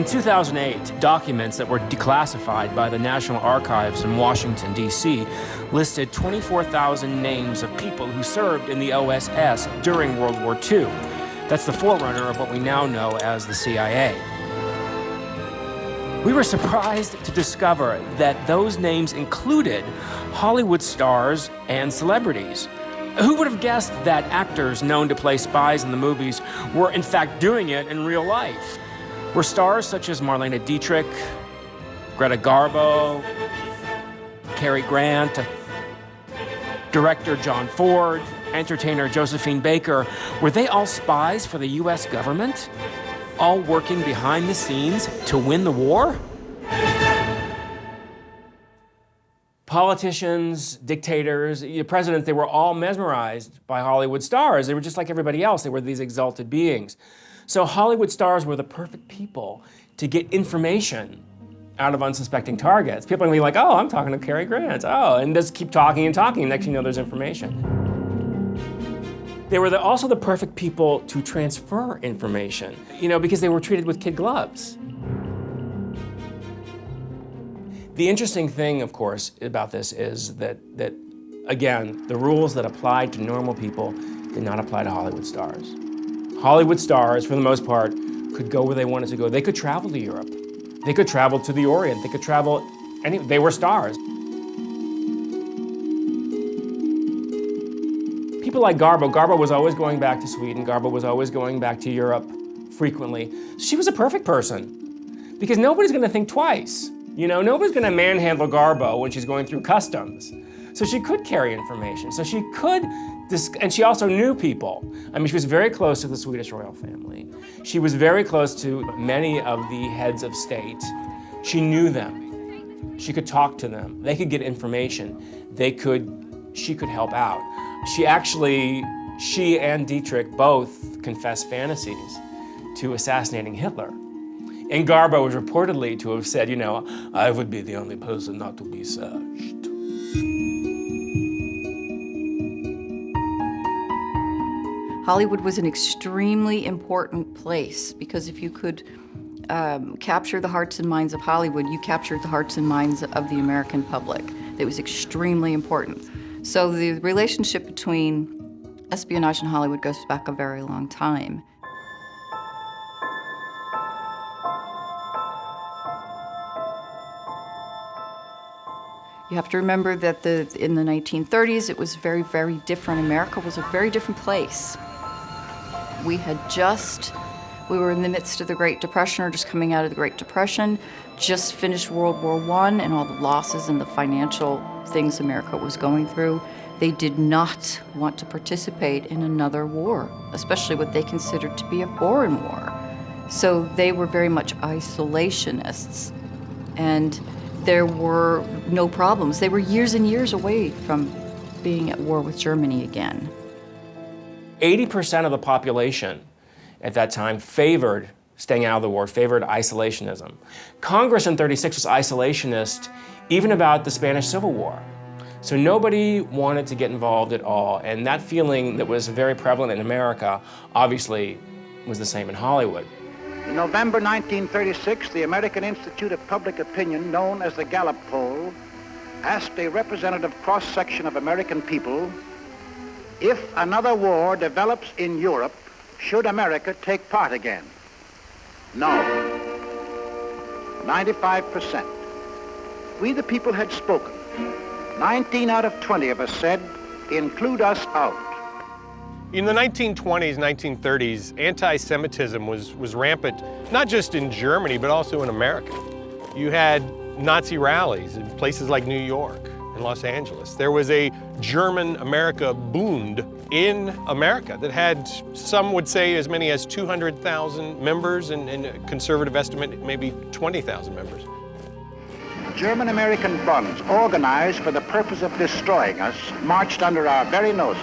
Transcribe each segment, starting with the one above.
In 2008, documents that were declassified by the National Archives in Washington, D.C. listed 24,000 names of people who served in the OSS during World War II. That's the forerunner of what we now know as the CIA. We were surprised to discover that those names included Hollywood stars and celebrities. Who would have guessed that actors known to play spies in the movies were in fact doing it in real life? Were stars such as Marlene Dietrich, Greta Garbo, Cary Grant, director John Ford, entertainer Josephine Baker, were they all spies for the US government? All working behind the scenes to win the war? Politicians, dictators, presidents, they were all mesmerized by Hollywood stars. They were just like everybody else. They were these exalted beings. So Hollywood stars were the perfect people to get information out of unsuspecting targets. People are gonna be like, oh, I'm talking to Cary Grant. Oh, and just keep talking and talking. Next thing you know, there's information. They were also the perfect people to transfer information, because they were treated with kid gloves. The interesting thing, of course, about this is that again, the rules that applied to normal people did not apply to Hollywood stars. Hollywood stars, for the most part, could go where they wanted to go. They could travel to Europe. They could travel to the Orient. They could travel they were stars. People like Garbo was always going back to Sweden. Garbo was always going back to Europe frequently. She was a perfect person because nobody's gonna think twice. Nobody's gonna manhandle Garbo when she's going through customs. So she could carry information. So she could, and she also knew people. She was very close to the Swedish royal family. She was very close to many of the heads of state. She knew them. She could talk to them. They could get information. She could help out. She and Dietrich both confessed fantasies to assassinating Hitler. And Garbo was reportedly to have said, I would be the only person not to be searched. Hollywood was an extremely important place because if you could capture the hearts and minds of Hollywood, you captured the hearts and minds of the American public. It was extremely important. So the relationship between espionage and Hollywood goes back a very long time. You have to remember that in the 1930s, it was very, very different. America was a very different place. We were in the midst of the Great Depression, or just coming out of the Great Depression, just finished World War I and all the losses and the financial things America was going through. They did not want to participate in another war, especially what they considered to be a foreign war. So they were very much isolationists, and there were no problems. They were years and years away from being at war with Germany again. 80% of the population at that time favored staying out of the war, favored isolationism. Congress in '36 was isolationist even about the Spanish Civil War. So nobody wanted to get involved at all, and that feeling that was very prevalent in America obviously was the same in Hollywood. In November 1936, the American Institute of Public Opinion, known as the Gallup poll, asked a representative cross-section of American people, if another war develops in Europe, should America take part again? No. 95%. We the people had spoken. 19 out of 20 of us said, include us out. In the 1920s, 1930s, anti-Semitism was rampant, not just in Germany, but also in America. You had Nazi rallies in places like New York and Los Angeles. There was a German America Bund in America that had, some would say, as many as 200,000 members, and a conservative estimate, maybe 20,000 members. German-American bonds, organized for the purpose of destroying us, marched under our very noses.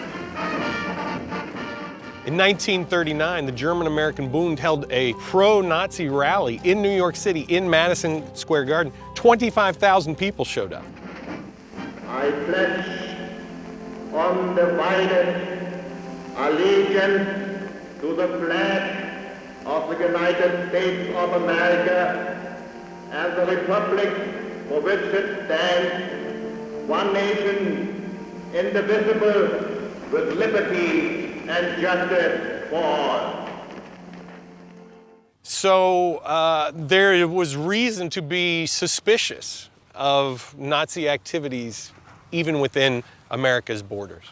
In 1939, the German-American Bund held a pro-Nazi rally in New York City, in Madison Square Garden. 25,000 people showed up. I pledge undivided allegiance to the flag of the United States of America and the republic for which it stands, one nation, indivisible, with liberty and justice for all. So there was reason to be suspicious of Nazi activities even within America's borders.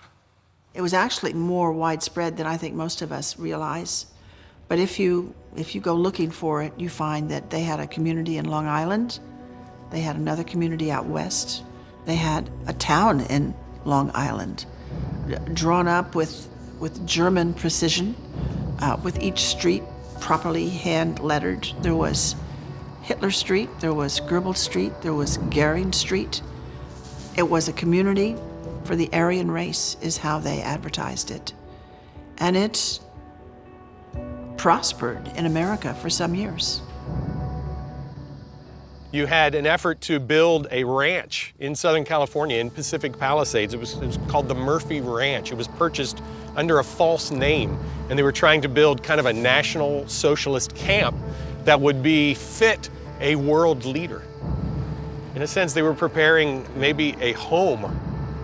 It was actually more widespread than I think most of us realize. But if you go looking for it, you find that they had a community in Long Island, they had another community out west, they had a town in Long Island, drawn up with German precision, with each street properly hand-lettered. There was Hitler Street, there was Goebbels Street, there was Goering Street. It was a community for the Aryan race, is how they advertised it. And it prospered in America for some years. You had an effort to build a ranch in Southern California in Pacific Palisades. It was called the Murphy Ranch. It was purchased under a false name, and they were trying to build kind of a national socialist camp that would be fit a world leader. In a sense, they were preparing maybe a home,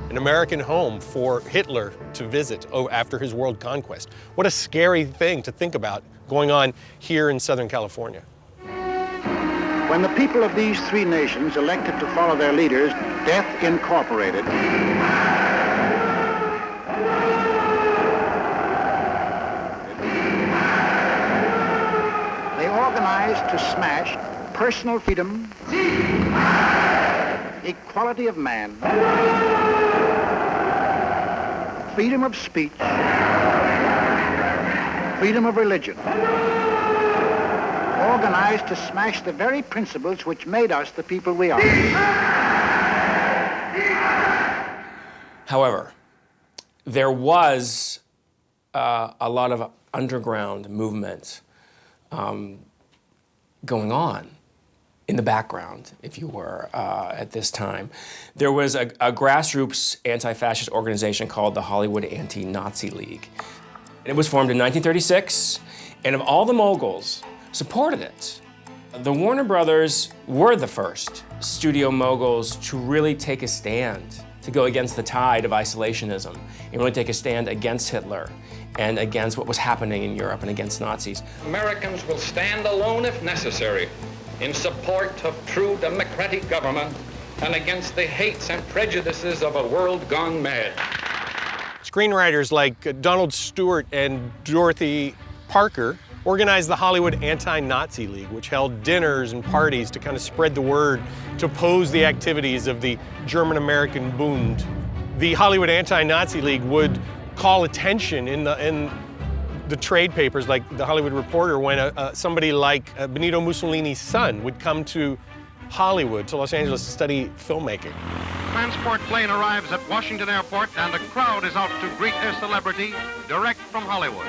an American home for Hitler to visit after his world conquest. What a scary thing to think about going on here in Southern California. When the people of these three nations elected to follow their leaders, Death Incorporated, they organized to smash personal freedom, equality of man, freedom of speech, freedom of religion, organized to smash the very principles which made us the people we are. However, there was a lot of underground movement going on in the background, if you were, at this time. There was a grassroots anti-fascist organization called the Hollywood Anti-Nazi League. It was formed in 1936, and of all the moguls supported it, the Warner Brothers were the first studio moguls to really take a stand, to go against the tide of isolationism, and really take a stand against Hitler and against what was happening in Europe and against Nazis. Americans will stand alone if necessary in support of true democratic government and against the hates and prejudices of a world gone mad. Screenwriters like Donald Stewart and Dorothy Parker organized the Hollywood Anti-Nazi League, which held dinners and parties to kind of spread the word to oppose the activities of the German-American Bund. The Hollywood Anti-Nazi League would call attention in the trade papers, like the Hollywood Reporter, when somebody like Benito Mussolini's son would come to Hollywood, to Los Angeles, to study filmmaking. Transport plane arrives at Washington Airport and a crowd is out to greet their celebrity direct from Hollywood.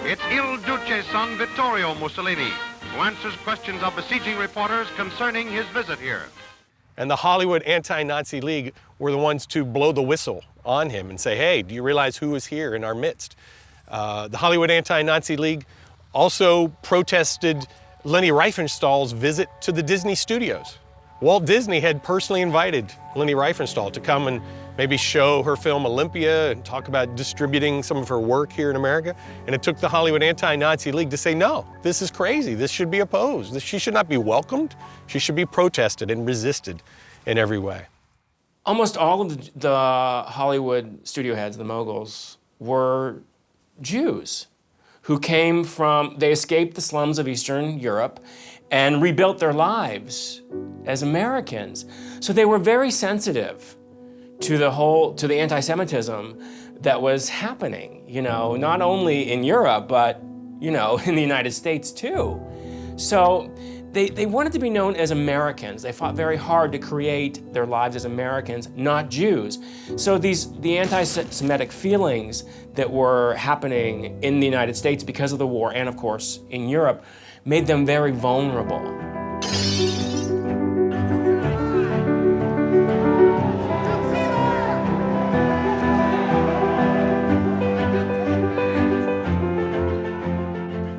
It's Il Duce's son, Vittorio Mussolini, who answers questions of besieging reporters concerning his visit here. And the Hollywood Anti-Nazi League were the ones to blow the whistle on him and say, hey, do you realize who is here in our midst? The Hollywood Anti-Nazi League also protested Leni Riefenstahl's visit to the Disney studios. Walt Disney had personally invited Leni Riefenstahl to come and maybe show her film Olympia and talk about distributing some of her work here in America. And it took the Hollywood Anti-Nazi League to say, no, this is crazy. This should be opposed. She should not be welcomed. She should be protested and resisted in every way. Almost all of the Hollywood studio heads, the moguls, were Jews who came from, they escaped the slums of Eastern Europe and rebuilt their lives as Americans. So they were very sensitive to the anti-Semitism that was happening, not only in Europe, but, in the United States too. So they wanted to be known as Americans. They fought very hard to create their lives as Americans, not Jews. So the anti-Semitic feelings that were happening in the United States because of the war, and of course in Europe, made them very vulnerable.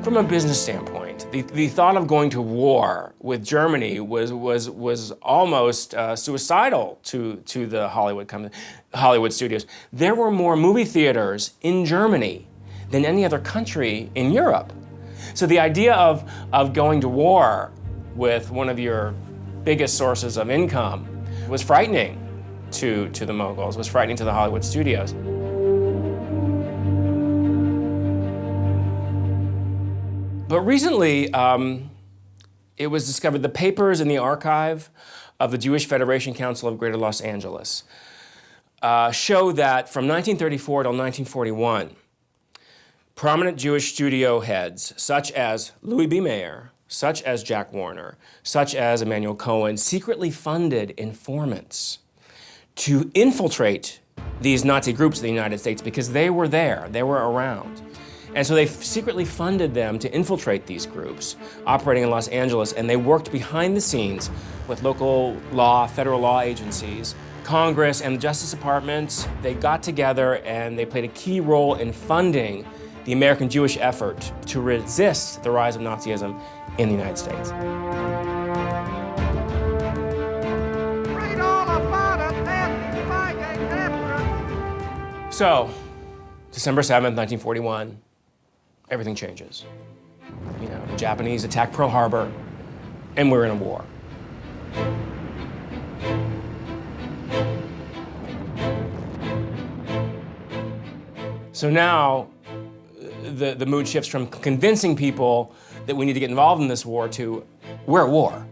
From a business standpoint, The thought of going to war with Germany was almost suicidal to the Hollywood studios. There were more movie theaters in Germany than any other country in Europe. So the idea of going to war with one of your biggest sources of income was frightening to the moguls, was frightening to the Hollywood studios. But recently, it was discovered the papers in the archive of the Jewish Federation Council of Greater Los Angeles show that from 1934 till 1941, prominent Jewish studio heads, such as Louis B. Mayer, such as Jack Warner, such as Emmanuel Cohen, secretly funded informants to infiltrate these Nazi groups in the United States because they were there, they were around. And so they secretly funded them to infiltrate these groups operating in Los Angeles, and they worked behind the scenes with local law, federal law agencies, Congress, and the Justice Department. They got together and they played a key role in funding the American Jewish effort to resist the rise of Nazism in the United States. So, December 7th, 1941, everything changes. You know, the Japanese attack Pearl Harbor, and we're in a war. So now, the mood shifts from convincing people that we need to get involved in this war to, we're at war.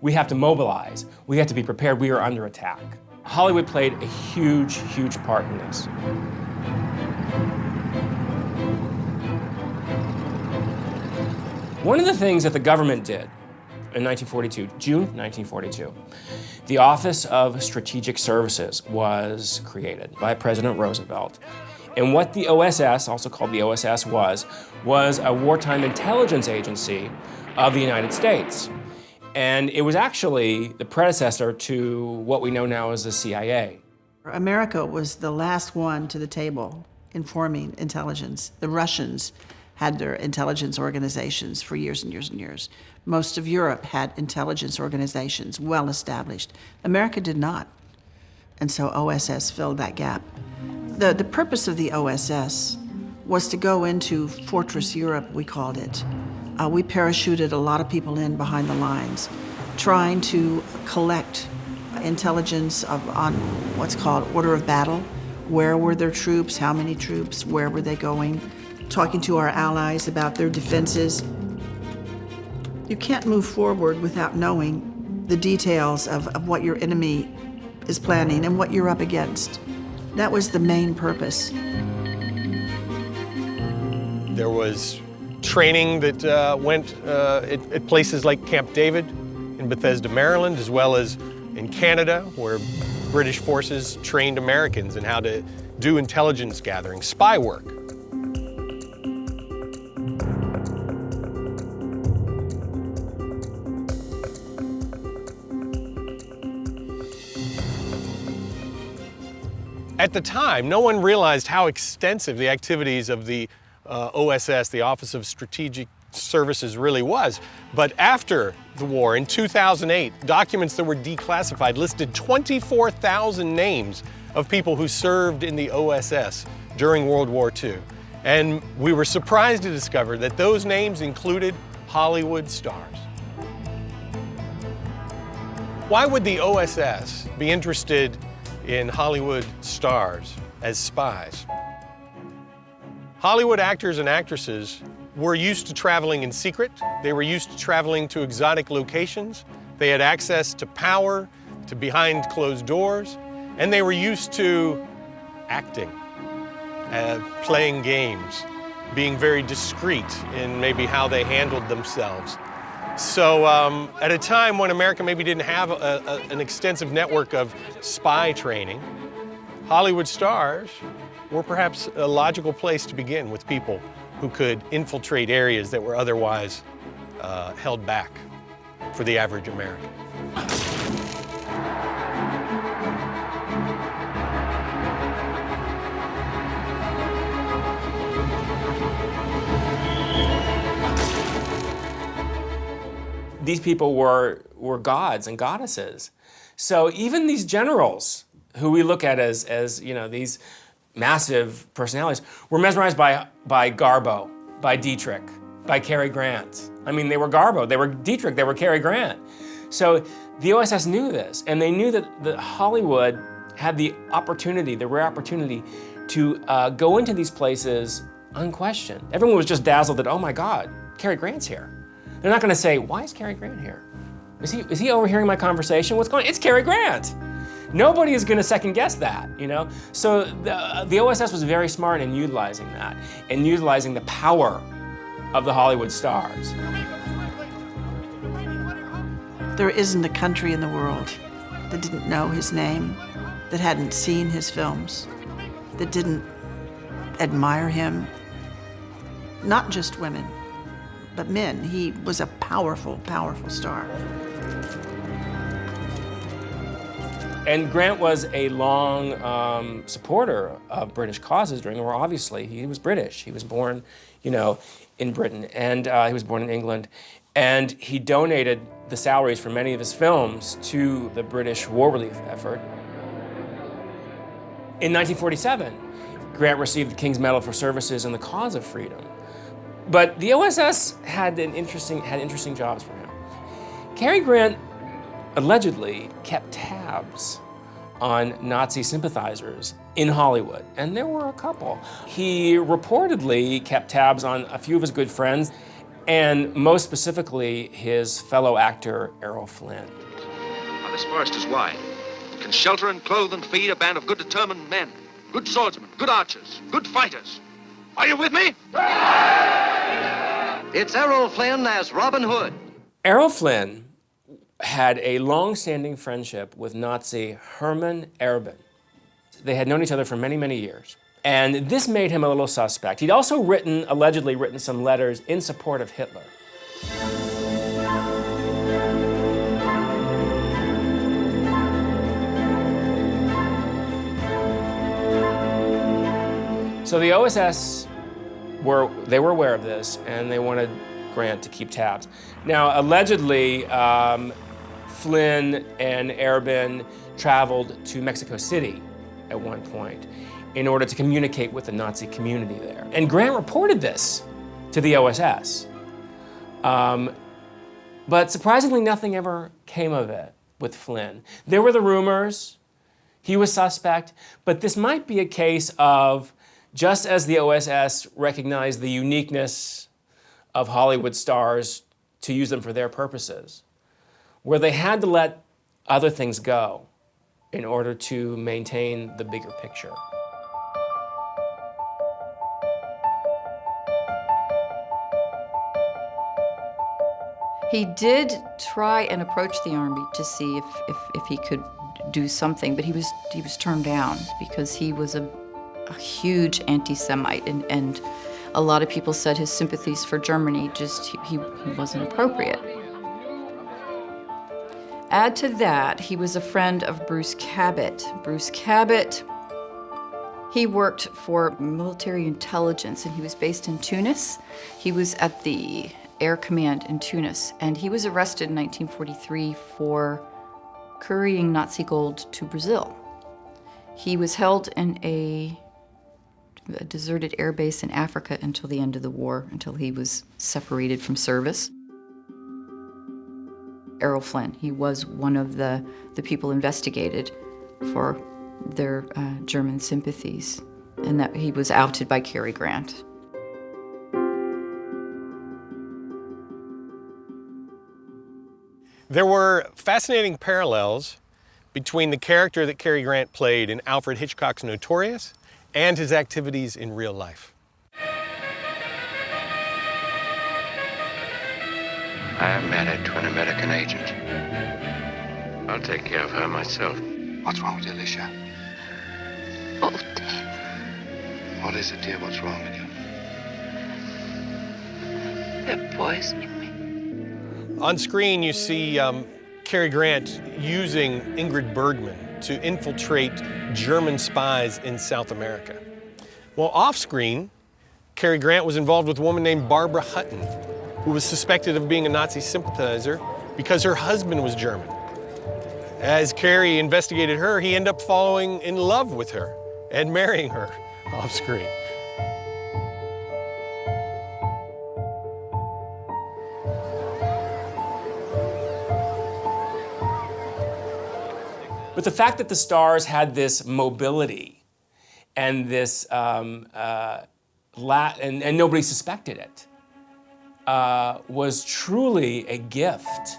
We have to mobilize. We have to be prepared. We are under attack. Hollywood played a huge, huge part in this. One of the things that the government did in 1942, June 1942, the Office of Strategic Services was created by President Roosevelt. And what the OSS, also called the OSS, was a wartime intelligence agency of the United States. And it was actually the predecessor to what we know now as the CIA. America was the last one to the table informing intelligence. The Russians had their intelligence organizations for years and years and years. Most of Europe had intelligence organizations, well established. America did not. And so OSS filled that gap. The purpose of the OSS was to go into Fortress Europe, we called it. We parachuted a lot of people in behind the lines, trying to collect intelligence on what's called order of battle. Where were their troops? How many troops? Where were they going? Talking to our allies about their defenses. You can't move forward without knowing the details of what your enemy is planning and what you're up against. That was the main purpose. There was training that went at places like Camp David in Bethesda, Maryland, as well as in Canada, where British forces trained Americans in how to do intelligence gathering, spy work. At the time, no one realized how extensive the activities of the OSS, the Office of Strategic Services, really was. But after the war, in 2008, documents that were declassified listed 24,000 names of people who served in the OSS during World War II. And we were surprised to discover that those names included Hollywood stars. Why would the OSS be interested in Hollywood stars as spies? Hollywood actors and actresses were used to traveling in secret. They were used to traveling to exotic locations. They had access to power, to behind closed doors, and they were used to acting, playing games, being very discreet in maybe how they handled themselves. So at a time when America maybe didn't have an extensive network of spy training, Hollywood stars were perhaps a logical place to begin with people who could infiltrate areas that were otherwise held back for the average American. these people were gods and goddesses. So even these generals, who we look at as you know, these massive personalities, were mesmerized by Garbo, by Dietrich, by Cary Grant. I mean, they were Garbo, they were Dietrich, they were Cary Grant. So the OSS knew this, and they knew that Hollywood had the opportunity, the rare opportunity, to go into these places unquestioned. Everyone was just dazzled that, oh my God, Cary Grant's here. They're not gonna say, why is Cary Grant here? Is he overhearing my conversation? What's going on? It's Cary Grant. Nobody is gonna second guess that, you know? So the OSS was very smart in utilizing that, and utilizing the power of the Hollywood stars. There isn't a country in the world that didn't know his name, that hadn't seen his films, that didn't admire him. Not just women, but men. He was a powerful, powerful star. And Grant was a long supporter of British causes during the war. Obviously, he was British. He was born, you know, in Britain, and he was born in England. And he donated the salaries for many of his films to the British war relief effort. In 1947, Grant received the King's Medal for services in the cause of freedom. But the OSS had interesting jobs for him. Cary Grant allegedly kept tabs on Nazi sympathizers in Hollywood, and there were a couple. He reportedly kept tabs on a few of his good friends, and most specifically, his fellow actor, Errol Flynn. Now, this forest is wide. It can shelter and clothe and feed a band of good determined men, good swordsmen, good archers, good fighters. Are you with me? It's Errol Flynn as Robin Hood. Errol Flynn had a long-standing friendship with Nazi Hermann Erbin. They had known each other for many, many years. And this made him a little suspect. He'd also allegedly written some letters in support of Hitler. So the OSS were aware of this, and they wanted Grant to keep tabs. Now, allegedly, Flynn and Erbin traveled to Mexico City at one point in order to communicate with the Nazi community there. And Grant reported this to the OSS. But surprisingly, nothing ever came of it with Flynn. There were the rumors, he was suspect, but this might be a case of, just as the OSS recognized the uniqueness of Hollywood stars to use them for their purposes, where they had to let other things go in order to maintain the bigger picture. He did try and approach the army to see if he could do something, but he was turned down because he was a huge anti-Semite, and a lot of people said his sympathies for Germany he wasn't appropriate. Add to that, he was a friend of Bruce Cabot. Bruce Cabot, he worked for military intelligence, and he was based in Tunis. He was at the Air Command in Tunis, and he was arrested in 1943 for couriering Nazi gold to Brazil. He was held in a deserted air base in Africa until the end of the war, until he was separated from service. Errol Flynn, he was one of the people investigated for their German sympathies, and that he was outed by Cary Grant. There were fascinating parallels between the character that Cary Grant played in Alfred Hitchcock's Notorious and his activities in real life. I am married to an American agent. I'll take care of her myself. What's wrong with you, Alicia? Oh, Dad. What is it, dear? What's wrong with you? They're poisoning me. On screen, you see Cary Grant using Ingrid Bergman to infiltrate German spies in South America. Well, off screen, Cary Grant was involved with a woman named Barbara Hutton, who was suspected of being a Nazi sympathizer because her husband was German. As Carey investigated her, he ended up falling in love with her and marrying her off screen. But the fact that the stars had this mobility and this, and nobody suspected it, was truly a gift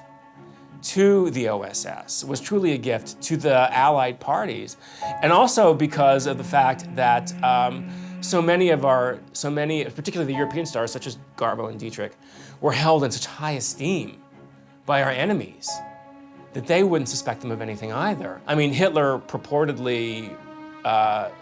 to the OSS, was truly a gift to the Allied parties, and also because of the fact that so many, particularly the European stars, such as Garbo and Dietrich, were held in such high esteem by our enemies that they wouldn't suspect them of anything either. I mean, Hitler purportedly,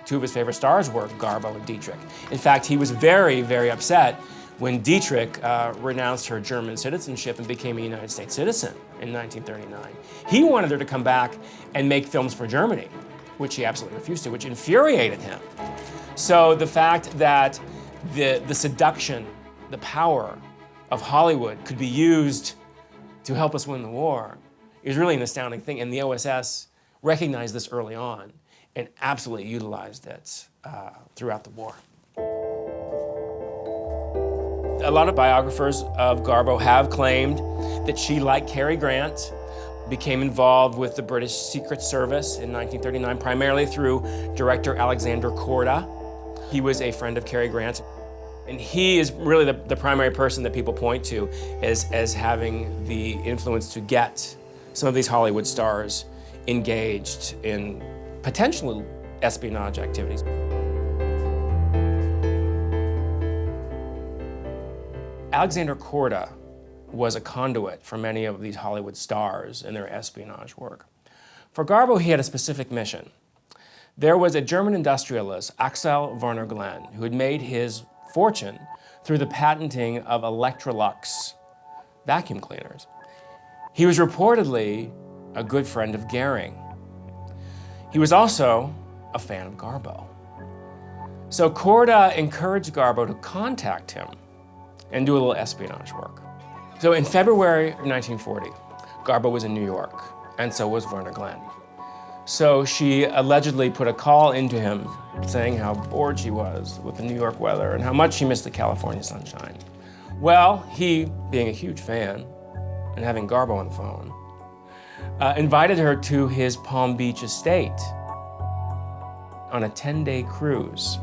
two of his favorite stars were Garbo and Dietrich. In fact, he was very, very upset when Dietrich renounced her German citizenship and became a United States citizen in 1939. He wanted her to come back and make films for Germany, which he absolutely refused to, which infuriated him. So the fact that the seduction, the power of Hollywood could be used to help us win the war is really an astounding thing, and the OSS recognized this early on and absolutely utilized it throughout the war. A lot of biographers of Garbo have claimed that she, like Cary Grant, became involved with the British Secret Service in 1939, primarily through director Alexander Korda. He was a friend of Cary Grant, and he is really the primary person that people point to as having the influence to get some of these Hollywood stars engaged in potential espionage activities. Alexander Korda was a conduit for many of these Hollywood stars in their espionage work. For Garbo, he had a specific mission. There was a German industrialist, Axel Werner Glenn, who had made his fortune through the patenting of Electrolux vacuum cleaners. He was reportedly a good friend of Goering. He was also a fan of Garbo. So Korda encouraged Garbo to contact him and do a little espionage work. So in February of 1940, Garbo was in New York, and so was Werner Glenn. So she allegedly put a call into him saying how bored she was with the New York weather and how much she missed the California sunshine. Well, he, being a huge fan and having Garbo on the phone, invited her to his Palm Beach estate on a 10-day cruise.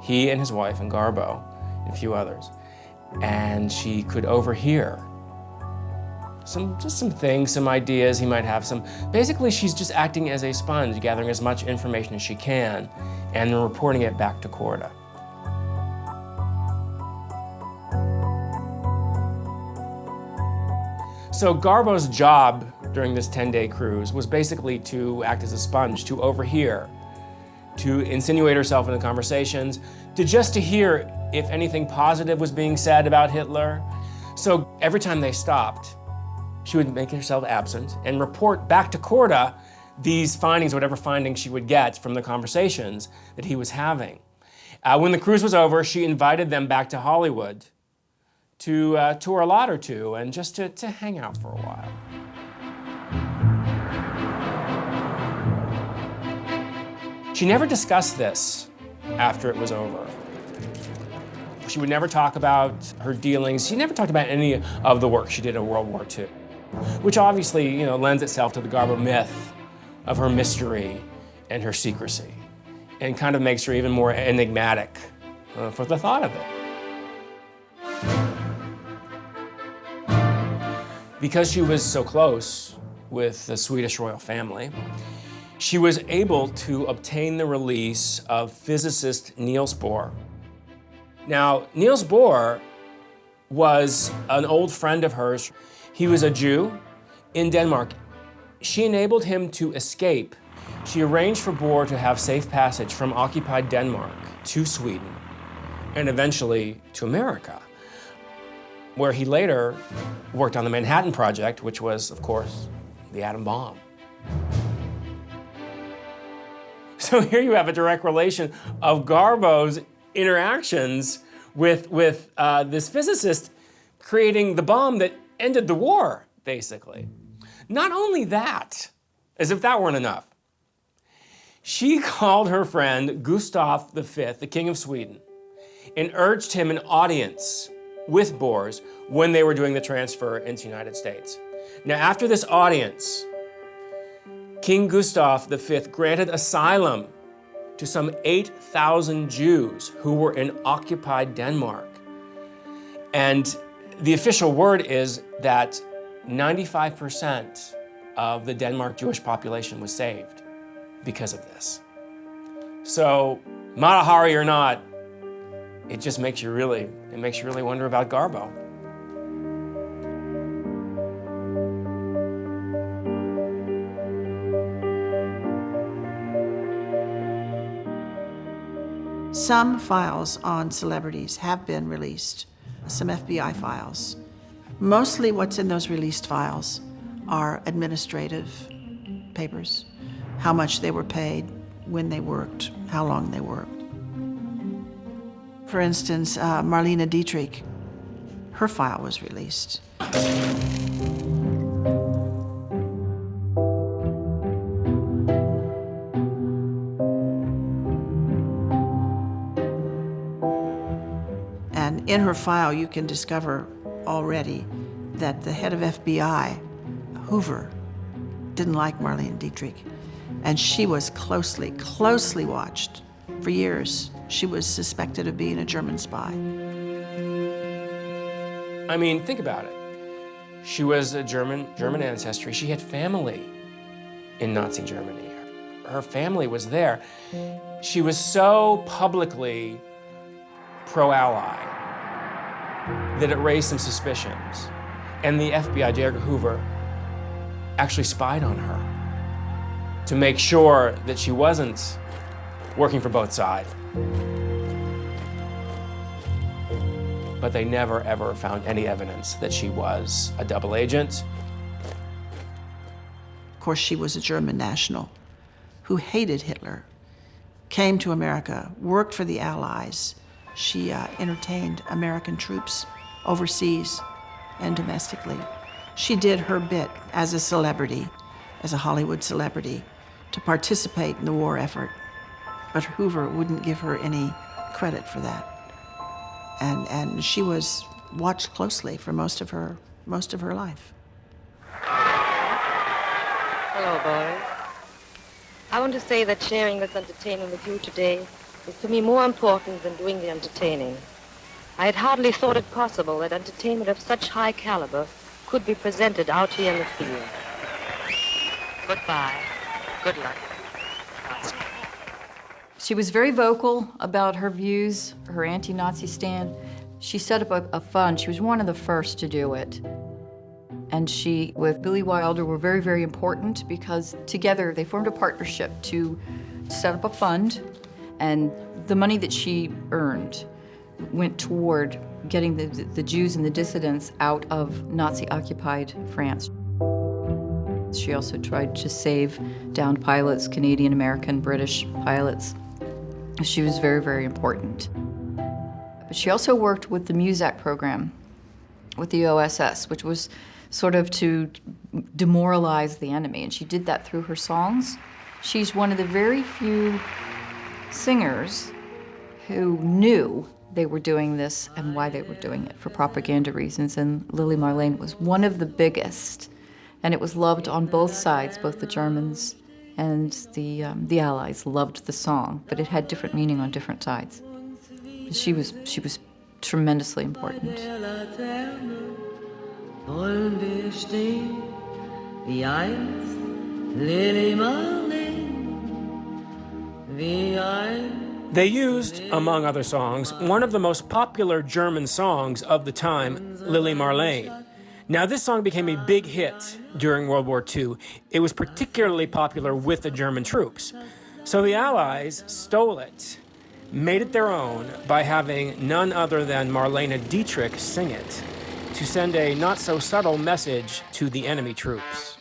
He and his wife and Garbo and a few others. And she could overhear some things, some ideas he might have. Basically, she's just acting as a sponge, gathering as much information as she can and then reporting it back to Korda. So Garbo's job during this 10-day cruise was basically to act as a sponge, to overhear, to insinuate herself into conversations, to hear if anything positive was being said about Hitler. So every time they stopped, she would make herself absent and report back to Korda these findings, whatever findings she would get from the conversations that he was having. When the cruise was over, she invited them back to Hollywood to tour a lot or two and just to hang out for a while. She never discussed this after it was over. She would never talk about her dealings. She never talked about any of the work she did in World War II, which obviously, lends itself to the Garbo myth of her mystery and her secrecy, and kind of makes her even more enigmatic for the thought of it. Because she was so close with the Swedish royal family, she was able to obtain the release of physicist Niels Bohr. Now, Niels Bohr was an old friend of hers. He was a Jew in Denmark. She enabled him to escape. She arranged for Bohr to have safe passage from occupied Denmark to Sweden and eventually to America, where he later worked on the Manhattan Project, which was, of course, the atom bomb. So here you have a direct relation of Garbo's interactions with this physicist creating the bomb that ended the war basically. Not only that, as if that weren't enough, she called her friend Gustav V, the King of Sweden, and urged him an audience with Boers when they were doing the transfer into the United States. Now, after this audience, King Gustav V granted asylum to some 8,000 Jews who were in occupied Denmark. And the official word is that 95% of the Denmark Jewish population was saved because of this. So, Mata Hari or not, it just makes you really wonder about Garbo. Some files on celebrities have been released, some FBI files. Mostly what's in those released files are administrative papers, how much they were paid, when they worked, how long they worked. For instance, Marlene Dietrich, her file was released. And in her file, you can discover already that the head of FBI, Hoover, didn't like Marlene Dietrich. And she was closely watched. For years, she was suspected of being a German spy. I mean, think about it. She was a German ancestry. She had family in Nazi Germany. Her family was there. She was so publicly pro-ally that it raised some suspicions. And the FBI, J. Edgar Hoover, actually spied on her to make sure that she wasn't working for both sides. But they never, ever found any evidence that she was a double agent. Of course, she was a German national who hated Hitler, came to America, worked for the Allies. She entertained American troops overseas and domestically. She did her bit as a celebrity, as a Hollywood celebrity, to participate in the war effort. But Hoover wouldn't give her any credit for that. And she was watched closely for most of her life. Hello, boys. I want to say that sharing this entertainment with you today is to me more important than doing the entertaining. I had hardly thought it possible that entertainment of such high caliber could be presented out here in the field. Goodbye. Good luck. She was very vocal about her views, her anti-Nazi stand. She set up a fund. She was one of the first to do it. And she, with Billy Wilder, were very, very important because together they formed a partnership to set up a fund, and the money that she earned went toward getting the Jews and the dissidents out of Nazi-occupied France. She also tried to save downed pilots, Canadian, American, British pilots. She was very, very important. But she also worked with the MUSAC program, with the OSS, which was sort of to demoralize the enemy, and she did that through her songs. She's one of the very few singers who knew they were doing this and why they were doing it for propaganda reasons, and Lily Marlene was one of the biggest, and it was loved on both sides, both the Germans and the Allies loved the song, but it had different meaning on different sides. She was tremendously important. They used, among other songs, one of the most popular German songs of the time, Lily Marlene. Now, this song became a big hit during World War II. It was particularly popular with the German troops. So the Allies stole it, made it their own by having none other than Marlene Dietrich sing it to send a not-so-subtle message to the enemy troops.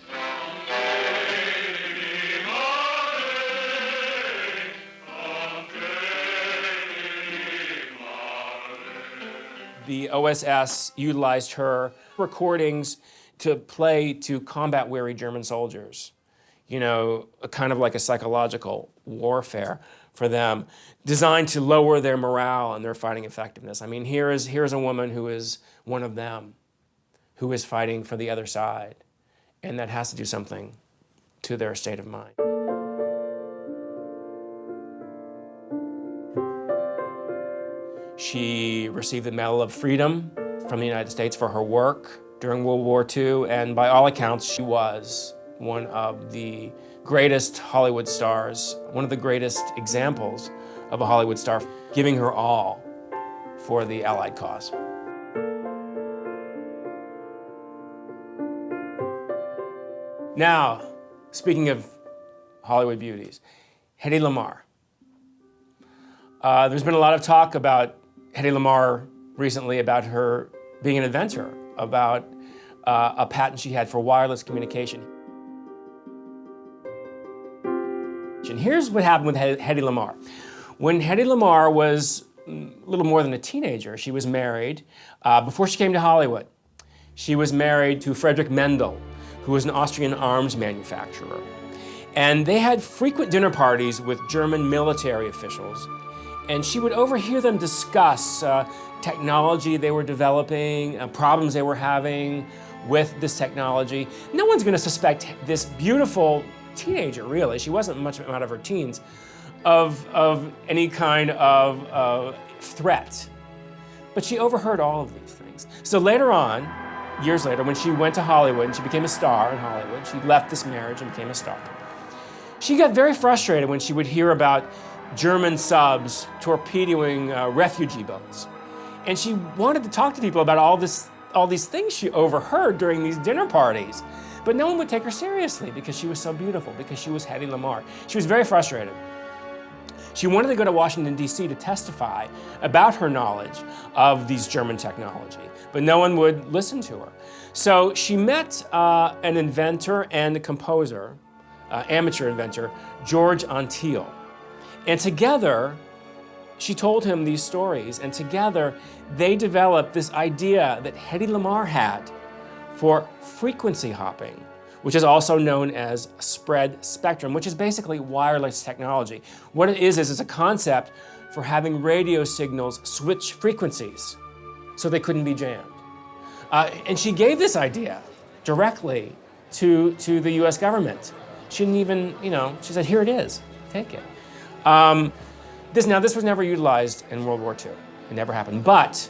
The OSS utilized her recordings to play to combat-weary German soldiers. You know, kind of like a psychological warfare for them, designed to lower their morale and their fighting effectiveness. I mean, here's a woman who is one of them, who is fighting for the other side, and that has to do something to their state of mind. She received the Medal of Freedom from the United States for her work during World War II, and by all accounts, she was one of the greatest Hollywood stars, one of the greatest examples of a Hollywood star giving her all for the Allied cause. Now, speaking of Hollywood beauties, Hedy Lamarr. There's been a lot of talk about Hedy Lamarr recently, about her being an inventor, about a patent she had for wireless communication. And here's what happened with Hedy Lamarr. When Hedy Lamarr was a little more than a teenager, she was married. Before she came to Hollywood, she was married to Frederick Mendel, who was an Austrian arms manufacturer. And they had frequent dinner parties with German military officials, and she would overhear them discuss technology they were developing, problems they were having with this technology. No one's going to suspect this beautiful teenager, really, she wasn't much out of her teens, of any kind of threat. But she overheard all of these things. So later on, years later, when she went to Hollywood and she became a star in Hollywood, she left this marriage and became a star. She got very frustrated when she would hear about German subs torpedoing refugee boats. And she wanted to talk to people about all these things she overheard during these dinner parties. But no one would take her seriously because she was so beautiful, because she was Hedy Lamarr. She was very frustrated. She wanted to go to Washington, D.C. to testify about her knowledge of these German technology, but no one would listen to her. So she met an inventor and a composer, amateur inventor, George Antheil. And together, she told him these stories, and together they developed this idea that Hedy Lamarr had for frequency hopping, which is also known as spread spectrum, which is basically wireless technology. What it is it's a concept for having radio signals switch frequencies so they couldn't be jammed. And she gave this idea directly to the US government. She didn't even, she said, here it is, take it. This was never utilized in World War II. It never happened, but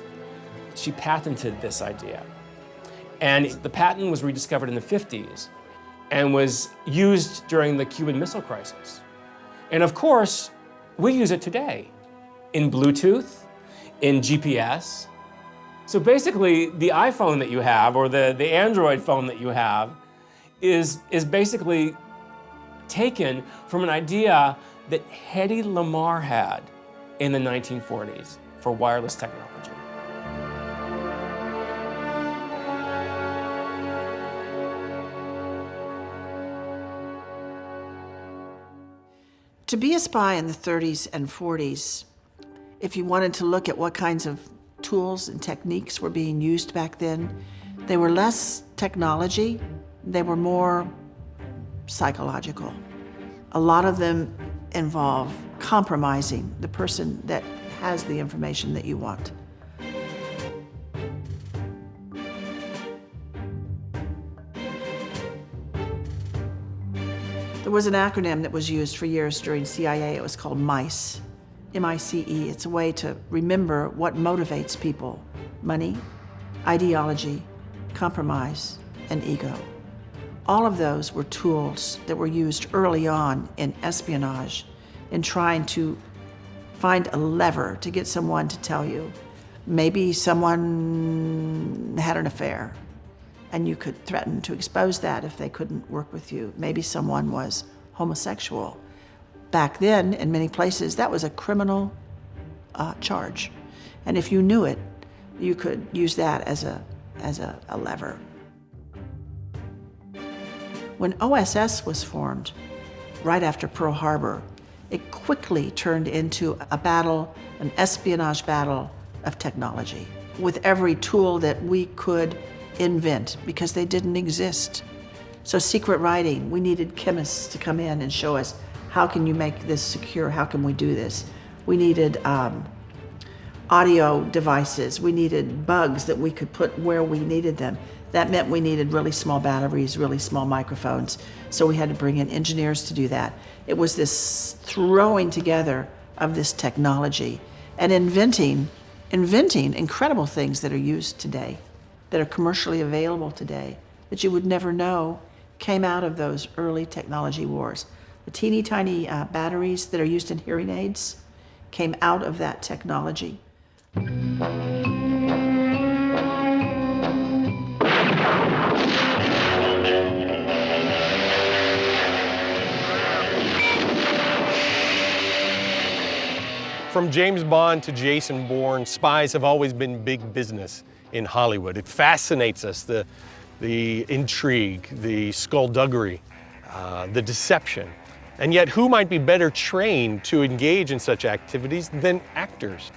she patented this idea. And the patent was rediscovered in the 50s and was used during the Cuban Missile Crisis. And of course, we use it today in Bluetooth, in GPS. So basically, the iPhone that you have, or the Android phone that you have, is basically taken from an idea that Hedy Lamarr had in the 1940s for wireless technology. To be a spy in the 30s and 40s, if you wanted to look at what kinds of tools and techniques were being used back then, they were less technology, they were more psychological. A lot of them involve compromising the person that has the information that you want. There was an acronym that was used for years during CIA. It was called MICE, M-I-C-E. It's a way to remember what motivates people: money, ideology, compromise, and ego. All of those were tools that were used early on in espionage, in trying to find a lever to get someone to tell you. Maybe someone had an affair, and you could threaten to expose that if they couldn't work with you. Maybe someone was homosexual. Back then, in many places, that was a criminal charge. And if you knew it, you could use that as a lever. When OSS was formed, right after Pearl Harbor, it quickly turned into a battle, an espionage battle of technology. With every tool that we could invent because they didn't exist. So secret writing, we needed chemists to come in and show us, how can you make this secure? How can we do this? We needed audio devices. We needed bugs that we could put where we needed them. That meant we needed really small batteries, really small microphones. So we had to bring in engineers to do that. It was this throwing together of this technology and inventing incredible things that are used today, that are commercially available today, that you would never know came out of those early technology wars. The teeny tiny batteries that are used in hearing aids came out of that technology. From James Bond to Jason Bourne, spies have always been big business in Hollywood. It fascinates us, the intrigue, the skullduggery, the deception. And yet, who might be better trained to engage in such activities than actors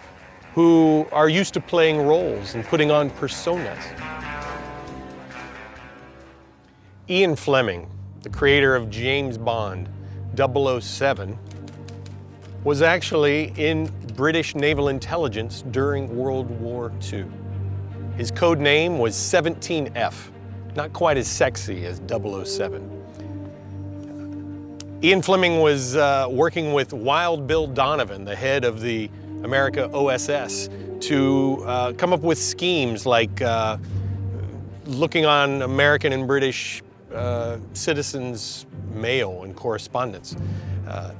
who are used to playing roles and putting on personas? Ian Fleming, the creator of James Bond 007, was actually in British naval intelligence during World War II. His code name was 17F, not quite as sexy as 007. Ian Fleming was working with Wild Bill Donovan, the head of the America OSS, to come up with schemes like looking on American and British citizens' mail and correspondence.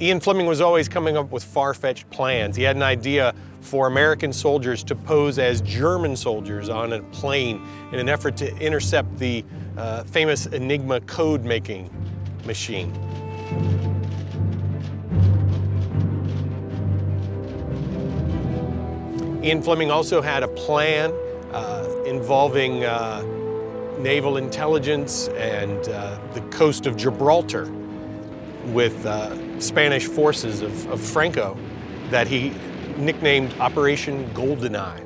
Ian Fleming was always coming up with far-fetched plans. He had an idea for American soldiers to pose as German soldiers on a plane in an effort to intercept the famous Enigma code-making machine. Ian Fleming also had a plan involving naval intelligence and the coast of Gibraltar with Spanish forces of Franco that he nicknamed Operation GoldenEye.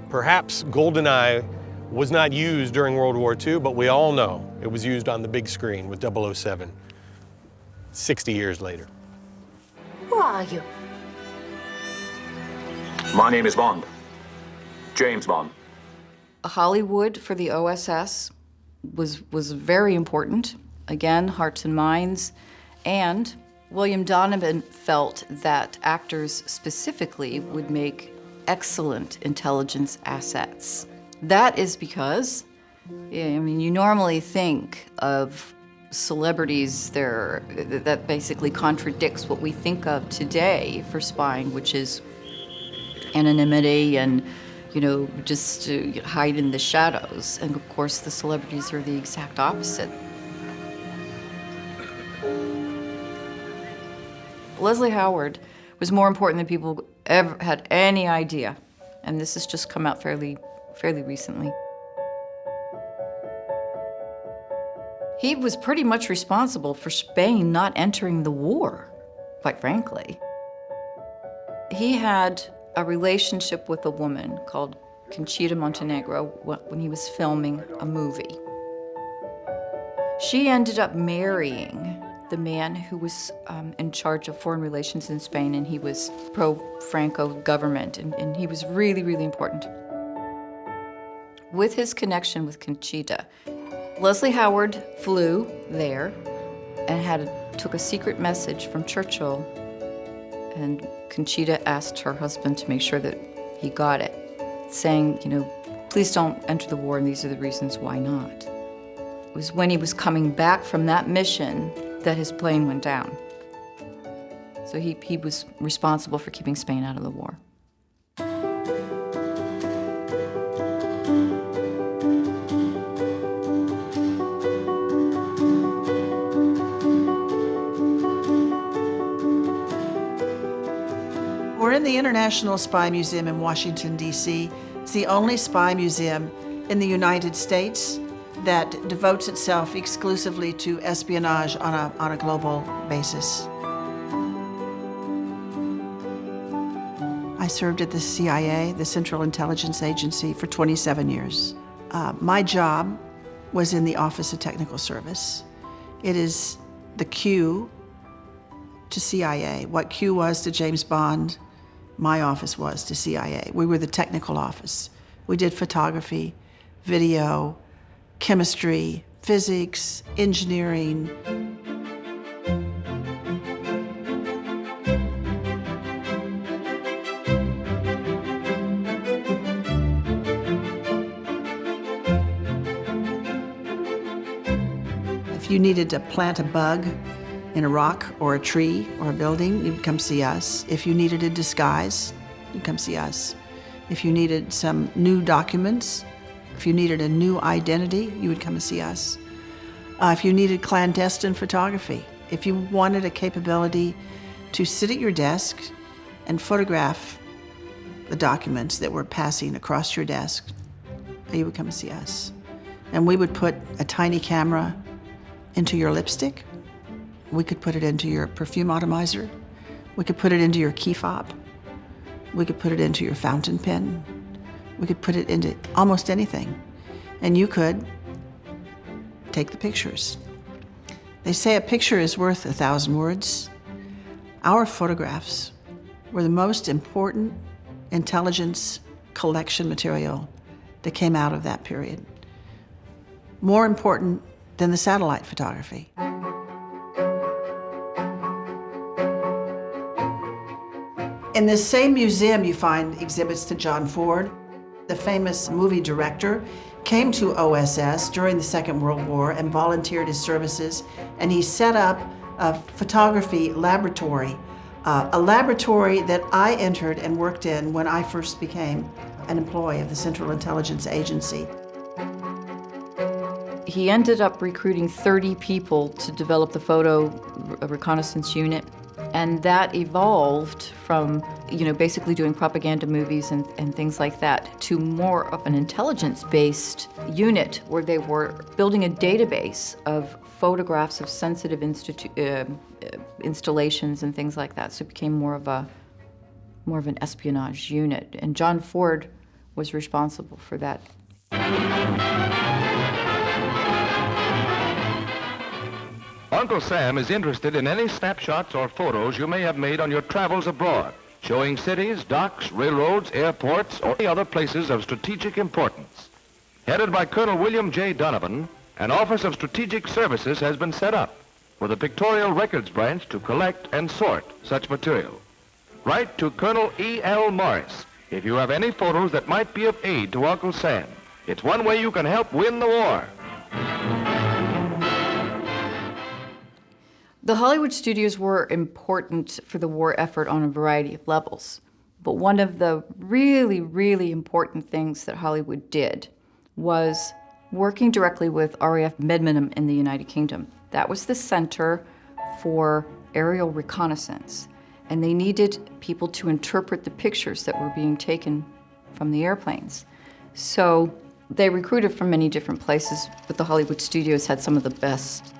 Perhaps GoldenEye was not used during World War II, but we all know it was used on the big screen with 007, 60 years later. Who are you? My name is Bond. James Bond. Hollywood for the OSS was very important. Again, hearts and minds. And William Donovan felt that actors specifically would make excellent intelligence assets. That is because, I mean, you normally think of celebrities that basically contradicts what we think of today for spying, which is anonymity and, you know, just to hide in the shadows. And of course, the celebrities are the exact opposite. Leslie Howard was more important than people ever had any idea. And this has just come out fairly recently. He was pretty much responsible for Spain not entering the war, quite frankly. He had a relationship with a woman called Conchita Montenegro when he was filming a movie. She ended up marrying the man who was in charge of foreign relations in Spain, and he was pro-Franco government, and he was really, really important. With his connection with Conchita, Leslie Howard flew there and took a secret message from Churchill, and Conchita asked her husband to make sure that he got it, saying, you know, please don't enter the war, and these are the reasons why not. It was when he was coming back from that mission that his plane went down. So he was responsible for keeping Spain out of the war. We're in the International Spy Museum in Washington, D.C. It's the only spy museum in the United States that devotes itself exclusively to espionage on a global basis. I served at the CIA, the Central Intelligence Agency, for 27 years. My job was in the Office of Technical Service. It is the Q to CIA. What Q was to James Bond, my office was to CIA. We were the technical office. We did photography, video, chemistry, physics, engineering. If you needed to plant a bug in a rock or a tree or a building, you'd come see us. If you needed a disguise, you'd come see us. If you needed some new documents, if you needed a new identity, you would come and see us. If you needed clandestine photography, if you wanted a capability to sit at your desk and photograph the documents that were passing across your desk, you would come and see us. And we would put a tiny camera into your lipstick. We could put it into your perfume atomizer. We could put it into your key fob. We could put it into your fountain pen. We could put it into almost anything. And you could take the pictures. They say a picture is worth 1,000 words. Our photographs were the most important intelligence collection material that came out of that period. More important than the satellite photography. In this same museum, you find exhibits to John Ford. The famous movie director came to OSS during the Second World War and volunteered his services, and he set up a photography laboratory, a laboratory that I entered and worked in when I first became an employee of the Central Intelligence Agency. He ended up recruiting 30 people to develop the photo reconnaissance unit. And that evolved from, basically doing propaganda movies and things like that to more of an intelligence-based unit where they were building a database of photographs of sensitive installations and things like that. So it became more of an espionage unit. And John Ford was responsible for that. Uncle Sam is interested in any snapshots or photos you may have made on your travels abroad, showing cities, docks, railroads, airports, or any other places of strategic importance. Headed by Colonel William J. Donovan, an Office of Strategic Services has been set up with a pictorial records branch to collect and sort such material. Write to Colonel E.L. Morris if you have any photos that might be of aid to Uncle Sam. It's one way you can help win the war. The Hollywood studios were important for the war effort on a variety of levels. But one of the really, really important things that Hollywood did was working directly with RAF Medmenham in the United Kingdom. That was the center for aerial reconnaissance. And they needed people to interpret the pictures that were being taken from the airplanes. So they recruited from many different places, but the Hollywood studios had some of the best.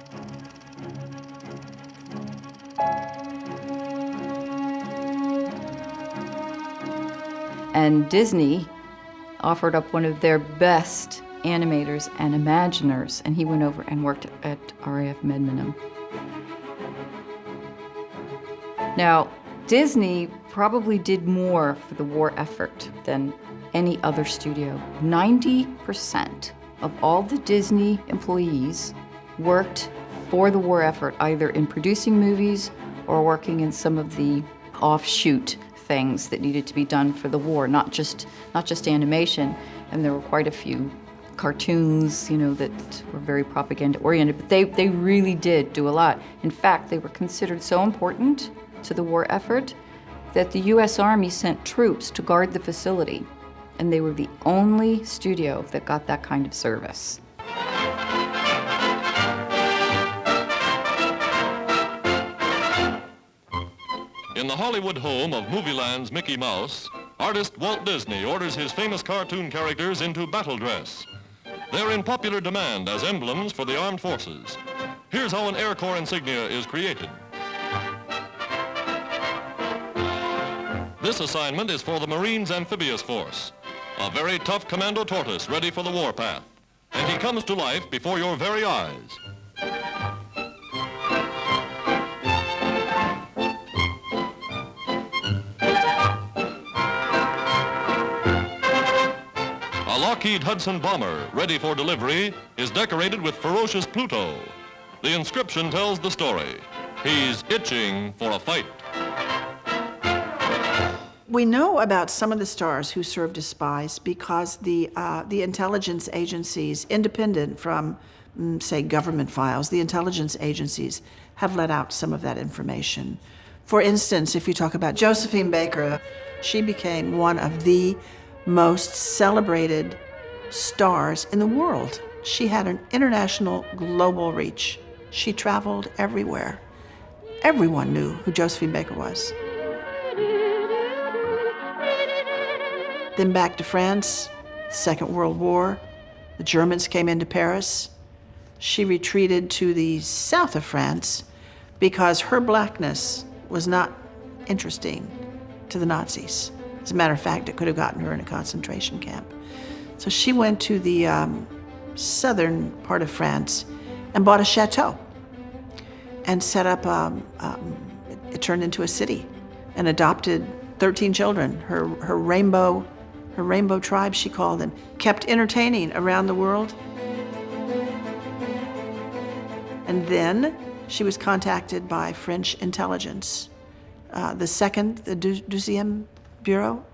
And Disney offered up one of their best animators and imaginers, and he went over and worked at RAF Medmenham. Now, Disney probably did more for the war effort than any other studio. 90% of all the Disney employees worked for the war effort, either in producing movies or working in some of the offshoot things that needed to be done for the war, not just animation. And there were quite a few cartoons, that were very propaganda oriented, but they really did do a lot. In fact, they were considered so important to the war effort that the U.S. Army sent troops to guard the facility, and they were the only studio that got that kind of service. In the Hollywood home of Movieland's Mickey Mouse, artist Walt Disney orders his famous cartoon characters into battle dress. They're in popular demand as emblems for the armed forces. Here's how an Air Corps insignia is created. This assignment is for the Marines Amphibious Force. a very tough commando tortoise ready for the warpath. And he comes to life before your very eyes. A Lockheed Hudson bomber, ready for delivery, is decorated with ferocious Pluto. The inscription tells the story. He's itching for a fight. We know about some of the stars who served as spies because the intelligence agencies, independent from, say, government files, the intelligence agencies have let out some of that information. For instance, if you talk about Josephine Baker, she became one of the most celebrated stars in the world. She had an international global reach. She traveled everywhere. Everyone knew who Josephine Baker was. Then back to France, Second World War. The Germans came into Paris. She retreated to the south of France because her blackness was not interesting to the Nazis. As a matter of fact, it could have gotten her in a concentration camp. So she went to the southern part of France and bought a chateau and set up, it turned into a city and adopted 13 children. Her rainbow tribe, she called them, kept entertaining around the world. And then she was contacted by French intelligence, the Deuxième Bureau,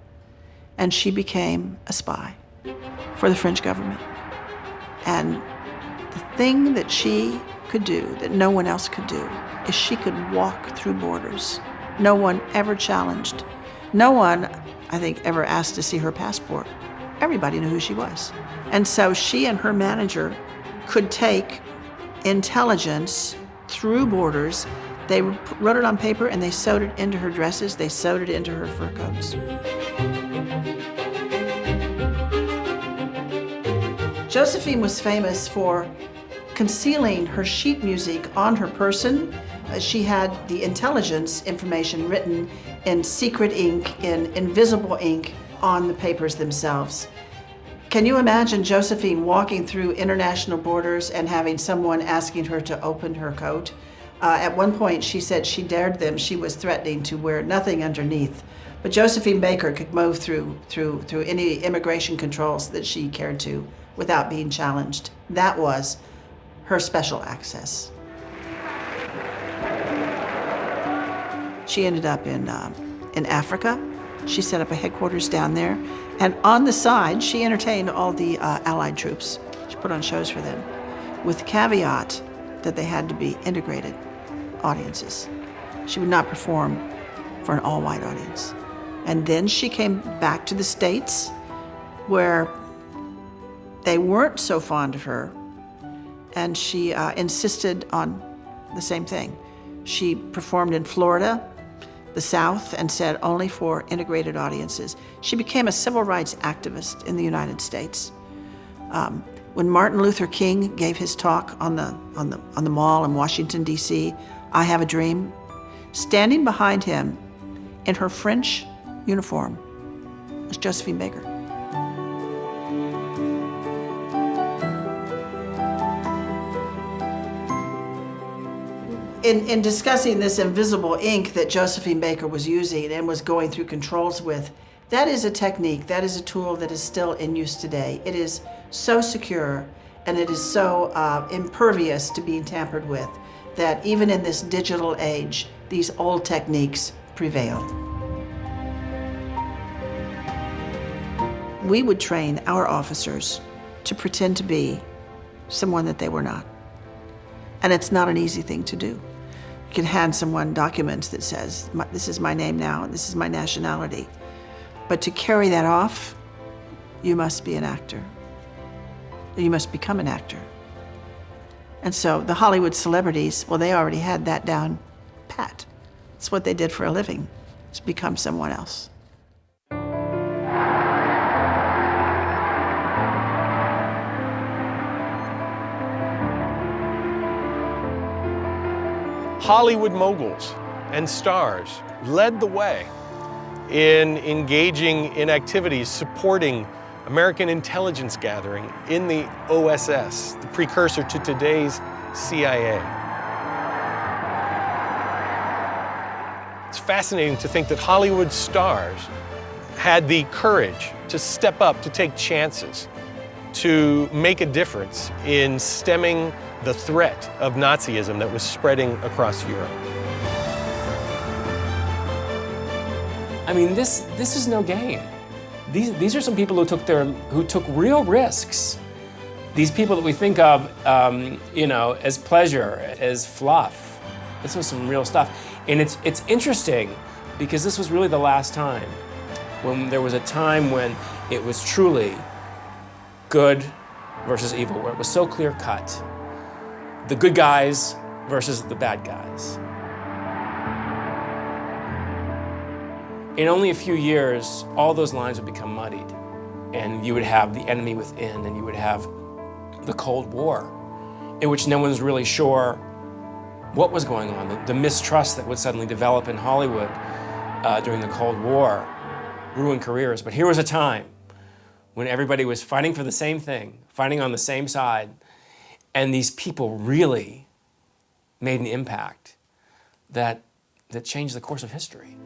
and she became a spy for the French government. And the thing that she could do that no one else could do is she could walk through borders. No one ever challenged. No one, I think, ever asked to see her passport. Everybody knew who she was. And so she and her manager could take intelligence through borders. They wrote it on paper and they sewed it into her dresses. They sewed it into her fur coats. Josephine was famous for concealing her sheet music on her person. She had the intelligence information written in secret ink, in invisible ink, on the papers themselves. Can you imagine Josephine walking through international borders and having someone asking her to open her coat? At one point, she said she dared them. She was threatening to wear nothing underneath. But Josephine Baker could move through any immigration controls that she cared to without being challenged. That was her special access. She ended up in Africa. She set up a headquarters down there. And on the side, she entertained all the Allied troops. She put on shows for them, with the caveat that they had to be integrated audiences. She would not perform for an all-white audience. And then she came back to the States, where they weren't so fond of her, and she insisted on the same thing. She performed in Florida, the South, and said only for integrated audiences. She became a civil rights activist in the United States. When Martin Luther King gave his talk on the mall in Washington, D.C., I Have a Dream, standing behind him in her French uniform was Josephine Baker. In discussing this invisible ink that Josephine Baker was using and was going through controls with, that is a technique, that is a tool that is still in use today. It is so secure and it is so impervious to being tampered with that even in this digital age, these old techniques prevail. We would train our officers to pretend to be someone that they were not. And it's not an easy thing to do. You can hand someone documents that says, this is my name now, this is my nationality. But to carry that off, you must be an actor. You must become an actor. And so the Hollywood celebrities, well, they already had that down pat. It's what they did for a living, is become someone else. Hollywood moguls and stars led the way in engaging in activities supporting American intelligence gathering in the OSS, the precursor to today's CIA. It's fascinating to think that Hollywood stars had the courage to step up, to take chances, to make a difference in stemming the threat of Nazism that was spreading across Europe. I mean, this is no game. These are some people who took real risks. These people that we think of, as pleasure, as fluff. This was some real stuff, and it's interesting because this was really the last time when there was a time when it was truly good versus evil, where it was so clear cut. The good guys versus the bad guys. In only a few years, all those lines would become muddied, and you would have the enemy within, and you would have the Cold War, in which no one's really sure what was going on. The mistrust that would suddenly develop in Hollywood during the Cold War ruined careers. But here was a time when everybody was fighting for the same thing, fighting on the same side, and these people really made an impact that changed the course of history.